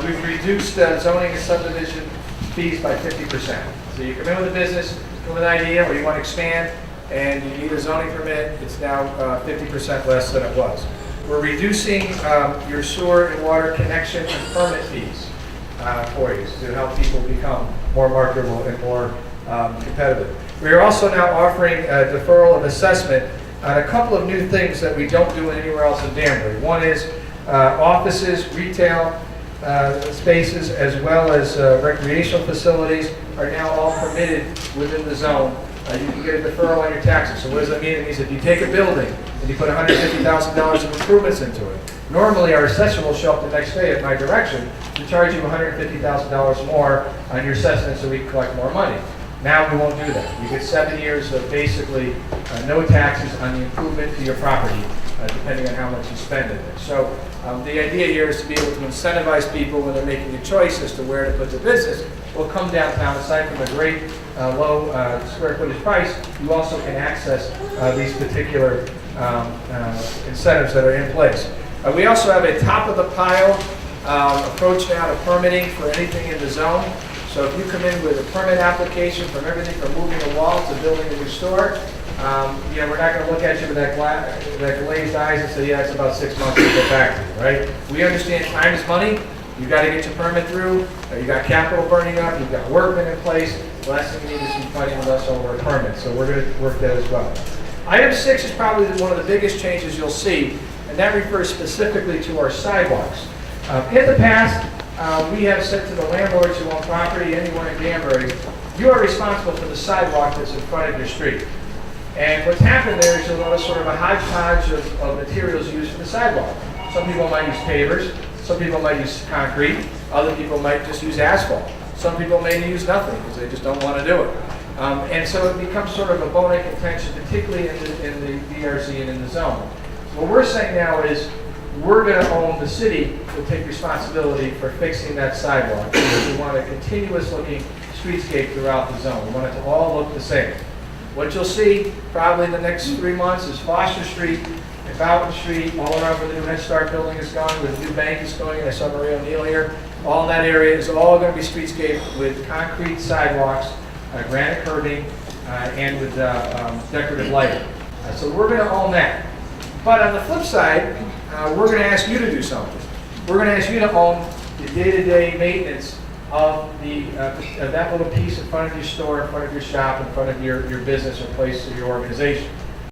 we've reduced zoning and subdivision fees by 50%. So you come in with a business, come with an idea, or you want to expand, and you need a zoning permit, it's now 50% less than it was. We're reducing your sewer and water connection and permit fees for you to help people become more marketable and more competitive. We are also now offering a deferral of assessment on a couple of new things that we don't do anywhere else in Danbury. One is offices, retail spaces, as well as recreational facilities are now all permitted within the zone. You can get a deferral on your taxes. So what does that mean? It means if you take a building and you put $150,000 of improvements into it, normally our assessor will show up the next day at my direction to charge you $150,000 more on your assessment so we can collect more money. Now we won't do that. You get 7 years of basically no taxes on the improvement to your property, depending on how much you spend in it. So the idea here is to be able to incentivize people when they're making a choice as to where to put their business. Well, come downtown. Aside from a great low square footage price, you also can access these particular incentives that are in place. We also have a top of the pile approach now to permitting for anything in the zone. So if you come in with a permit application from everything from moving a wall to building a new store, we're not going to look at you with that glazed eyes and say, yeah, it's about 6 months to get back to you, right? We understand time is money. You've got to get your permit through. You've got capital burning up. You've got workmen in place. The last thing you need is some fighting with us over a permit. So we're going to work that as well. Item 6 is probably one of the biggest changes you'll see, and that refers specifically to our sidewalks. In the past, we have said to the landlords who own property anywhere in Danbury, you are responsible for the sidewalk that's in front of your street. And what's happened there is you'll notice sort of a hodgepodge of materials used for the sidewalk. Some people might use pavers, some people might use concrete, other people might just use asphalt. Some people may use nothing because they just don't want to do it. And so it becomes sort of a bone of contention, particularly in the DRC and in the zone. What we're saying now is we're going to own, the city will take responsibility for fixing that sidewalk because we want a continuous looking streetscape throughout the zone. We want it to all look the same. What you'll see probably in the next 3 months is Foster Street and Boughton Street, all around where the new Head Start building is going, where the new bank is going. I saw Maria O'Neill here. All in that area is all going to be streetscape with concrete sidewalks, granite curbing, and with decorative lighting. So we're going to own that. But on the flip side, we're going to ask you to do something. We're going to ask you to own the day-to-day maintenance of that little piece in front of your store, in front of your shop, in front of your business or place of your organization.